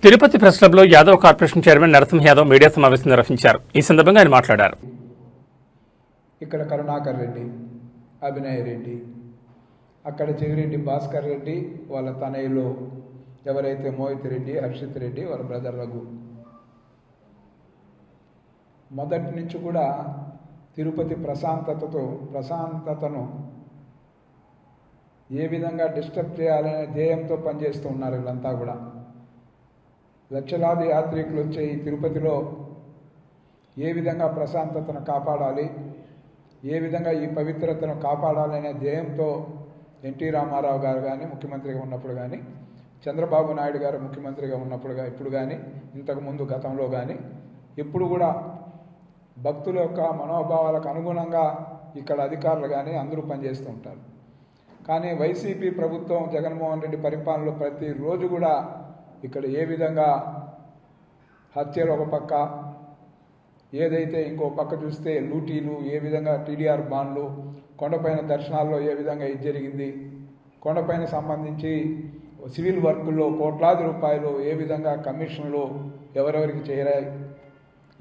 Tirupati press క్లబ్లో Yadav corporation chairman Narasimha Yadav media సమావేశం నిర్వహించారు. ఈ సందర్భంగా ఆయన మాట్లాడారు. ఇక్కడ కరుణాకర్ రెడ్డి, అభినయ్ రెడ్డి, అక్కడ చెవిరెడ్డి భాస్కర్ రెడ్డి వాళ్ళ తనయులు ఎవరైతే మోహిత్ రెడ్డి, హర్షిత్ రెడ్డి వాళ్ళ బ్రదర్ రఘు. మొదటి నుంచి కూడా తిరుపతి ప్రశాంతతను ఏ విధంగా డిస్టర్బ్ చేయాలనే ధ్యేయంతో పనిచేస్తూ ఉన్నారు. వీళ్ళంతా కూడా లక్షలాది యాత్రికులు వచ్చే ఈ తిరుపతిలో ఏ విధంగా ప్రశాంతతను కాపాడాలి, ఏ విధంగా ఈ పవిత్రతను కాపాడాలనే ధ్యేయంతో ఎన్టీ రామారావు గారు కానీ ముఖ్యమంత్రిగా ఉన్నప్పుడు కానీ, చంద్రబాబు నాయుడు గారు ముఖ్యమంత్రిగా ఉన్నప్పుడు ఇప్పుడు కానీ, ఇంతకుముందు గతంలో కానీ ఎప్పుడు కూడా భక్తుల యొక్క మనోభావాలకు అనుగుణంగా ఇక్కడ అధికారులు కానీ అందరూ పనిచేస్తూ ఉంటారు. కానీ వైసీపీ ప్రభుత్వం జగన్మోహన్ రెడ్డి పరిపాలనలో ప్రతిరోజు కూడా ఇక్కడ ఏ విధంగా హత్యలు ఒక పక్క, ఏదైతే ఇంకో పక్క చూస్తే లూటీలు, ఏ విధంగా టీడీఆర్ బాండ్లు, కొండపైన దర్శనాల్లో ఏ విధంగా ఇది జరిగింది, కొండపైన సంబంధించి సివిల్ వర్కుల్లో కోట్లాది రూపాయలు ఏ విధంగా కమిషన్లు ఎవరెవరికి చేరాయి,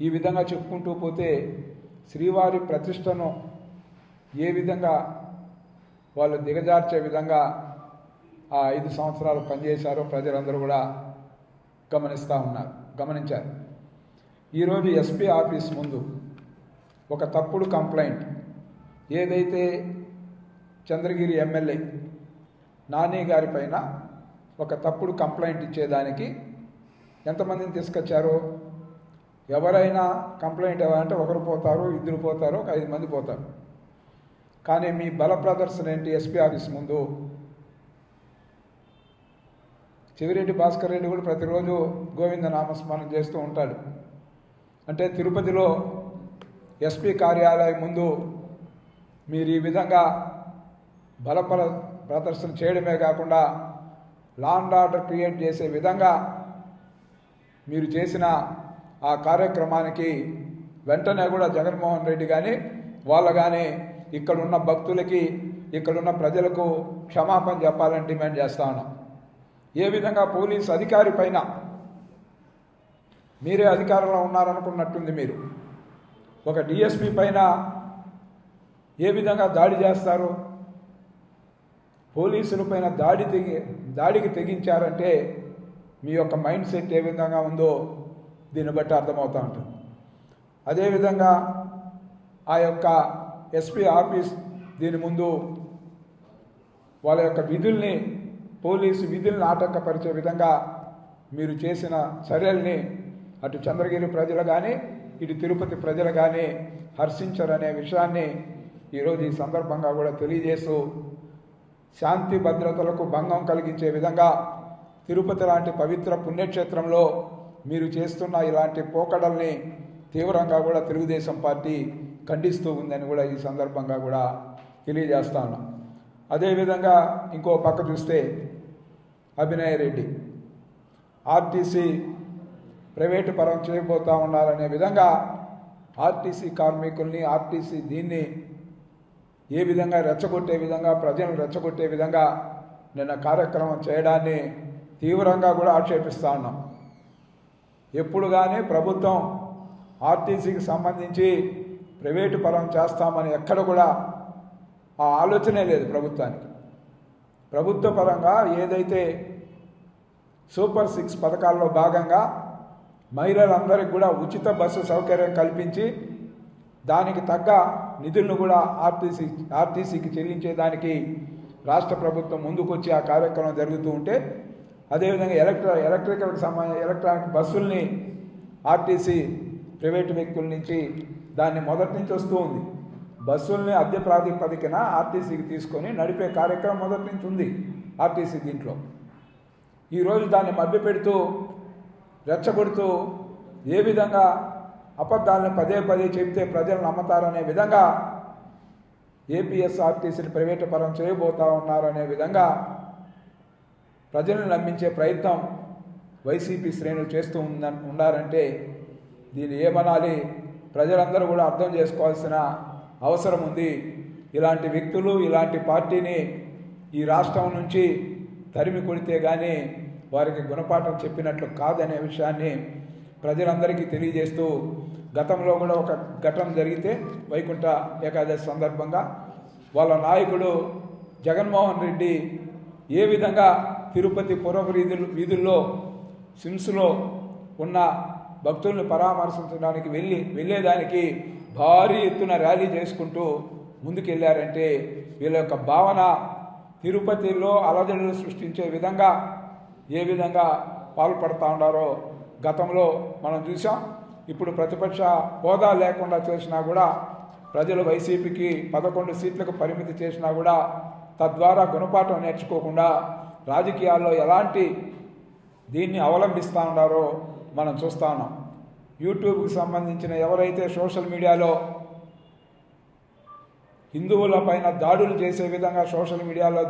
ఈ విధంగా చెప్పుకుంటూ పోతే శ్రీవారి ప్రతిష్టను ఏ విధంగా వాళ్ళు దిగజార్చే విధంగా ఆ 5 సంవత్సరాలు పనిచేశారో ప్రజలందరూ కూడా గమనించారు. ఈరోజు ఎస్పీ ఆఫీస్ ముందు ఒక తప్పుడు కంప్లైంట్, ఏదైతే చంద్రగిరి ఎమ్మెల్యే నాని గారి పైన ఒక తప్పుడు కంప్లైంట్ ఇచ్చేదానికి ఎంతమందిని తీసుకొచ్చారో, ఎవరైనా కంప్లైంట్ ఇవ్వాలంటే ఒకరు పోతారు, 2 పోతారు, ఒక 5 మంది పోతారు. కానీ మీ బల ప్రదర్శన ఏంటి? ఎస్పీ ఆఫీస్ ముందు చెవిరెడ్డి భాస్కర్ రెడ్డి కూడా ప్రతిరోజు గోవింద నామస్మరణ చేస్తూ ఉంటాడు. అంటే తిరుపతిలో ఎస్పీ కార్యాలయం ముందు మీరు ఈ విధంగా ప్రదర్శన చేయడమే కాకుండా లా అండ్ ఆర్డర్ క్రియేట్ చేసే విధంగా మీరు చేసిన ఆ కార్యక్రమానికి వెంటనే కూడా జగన్మోహన్ రెడ్డి కానీ వాళ్ళు కానీ ఇక్కడున్న భక్తులకి, ఇక్కడున్న ప్రజలకు క్షమాపణ చెప్పాలని డిమాండ్ చేస్తా ఉన్నాం. ఏ విధంగా పోలీసు అధికారి పైన మీరే అధికారంలో ఉన్నారనుకున్నట్టుంది, మీరు ఒక డిఎస్పీ పైన ఏ విధంగా దాడి చేస్తారు, పోలీసుల పైన దాడికి తెగించారంటే మీ యొక్క మైండ్ సెట్ ఏ విధంగా ఉందో దీన్ని బట్టి అర్థమవుతూ ఉంటుంది. అదేవిధంగా ఆ యొక్క ఎస్పీ ఆఫీస్ దీని ముందు వాళ్ళ యొక్క విధుల్ని, పోలీసు విధుల్ని ఆటంకపరిచే విధంగా మీరు చేసిన చర్యల్ని అటు చంద్రగిరి ప్రజలు కానీ ఇటు తిరుపతి ప్రజలు కానీ హర్షించరనే విషయాన్ని ఈరోజు ఈ సందర్భంగా కూడా తెలియజేస్తూ, శాంతి భద్రతలకు భంగం కలిగించే విధంగా తిరుపతి లాంటి పవిత్ర పుణ్యక్షేత్రంలో మీరు చేస్తున్న ఇలాంటి పోకడల్ని తీవ్రంగా కూడా తెలుగుదేశం పార్టీ ఖండిస్తూ ఉందని కూడా ఈ సందర్భంగా కూడా తెలియజేస్తా ఉన్నాం. అదేవిధంగా ఇంకో పక్క చూస్తే అభినయ్ రెడ్డి ఆర్టీసీ ప్రైవేటు పరం చేయబోతూ ఉన్నారనే విధంగా ఆర్టీసీ కార్మికుల్ని, ఆర్టీసీ దీన్ని ఏ విధంగా రెచ్చగొట్టే విధంగా, ప్రజలను రెచ్చగొట్టే విధంగా నిన్న కార్యక్రమం చేయడాన్ని తీవ్రంగా కూడా ఆక్షేపిస్తూ ఉన్నాం. ఎప్పుడు కానీ ప్రభుత్వం ఆర్టీసీకి సంబంధించి ప్రైవేటు పరం చేస్తామని ఎక్కడ కూడా ఆ ఆలోచనే లేదు ప్రభుత్వానికి. ప్రభుత్వ పరంగా ఏదైతే సూపర్ 6 పథకాల్లో భాగంగా మహిళలందరికీ కూడా ఉచిత బస్సు సౌకర్యం కల్పించి దానికి తగ్గ నిధులను కూడా ఆర్టీసీకి చెల్లించేదానికి రాష్ట్ర ప్రభుత్వం ముందుకొచ్చి ఆ కార్యక్రమం జరుగుతూ ఉంటే, అదేవిధంగా ఎలక్ట్రానిక్ బస్సుల్ని ఆర్టీసీ ప్రైవేటు వ్యక్తుల నుంచి దాన్ని మొదటి నుంచి వస్తూ ఉంది. బస్సుల్ని అద్దె ప్రాతిపదికన ఆర్టీసీకి తీసుకొని నడిపే కార్యక్రమం మొదటి నుంచి ఉంది ఆర్టీసీ. దీంట్లో ఈరోజు దాన్ని మభ్యపెడుతూ, రెచ్చగొడుతూ, ఏ విధంగా అబద్ధాలను పదే చెబితే ప్రజలు నమ్మతారనే విధంగా ఏపీఎస్ఆర్టీసీని ప్రైవేటు పరం చేయబోతా ఉన్నారనే విధంగా ప్రజలను నమ్మించే ప్రయత్నం వైసీపీ శ్రేణులు చేస్తూ ఉన్నారంటే దీన్ని ఏమనాలి? ప్రజలందరూ కూడా అర్థం చేసుకోవాల్సిన అవసరం ఉంది. ఇలాంటి వ్యక్తులు, ఇలాంటి పార్టీని ఈ రాష్ట్రం నుంచి తరిమి కొడితే కానీ వారికి గుణపాఠం చెప్పినట్లు కాదనే విషయాన్ని ప్రజలందరికీ తెలియజేస్తూ, గతంలో కూడా ఒక ఘటన జరిగితే వైకుంఠ ఏకాదశి సందర్భంగా వాళ్ళ నాయకుడు జగన్మోహన్ రెడ్డి ఏ విధంగా తిరుపతి పురపు వీధుల్లో సిమ్స్లో ఉన్న భక్తుల్ని పరామర్శించడానికి వెళ్ళేదానికి భారీ ఎత్తున ర్యాలీ చేసుకుంటూ ముందుకెళ్ళారంటే వీళ్ళ యొక్క భావన తిరుపతిలో అలజడులు సృష్టించే విధంగా ఏ విధంగా పాల్పడుతూ ఉన్నారో గతంలో మనం చూసాం. ఇప్పుడు ప్రతిపక్ష హోదా లేకుండా చేసినా కూడా ప్రజలు వైసీపీకి 11 సీట్లకు పరిమితి చేసినా కూడా తద్వారా గుణపాఠం నేర్చుకోకుండా రాజకీయాల్లో ఎలాంటి దీన్ని అవలంబిస్తూ ఉన్నారో మనం చూస్తూ ఉన్నాం. యూట్యూబ్కి సంబంధించిన ఎవరైతే సోషల్ మీడియాలో హిందువుల పైన దాడులు చేసే విధంగా సోషల్ మీడియాలో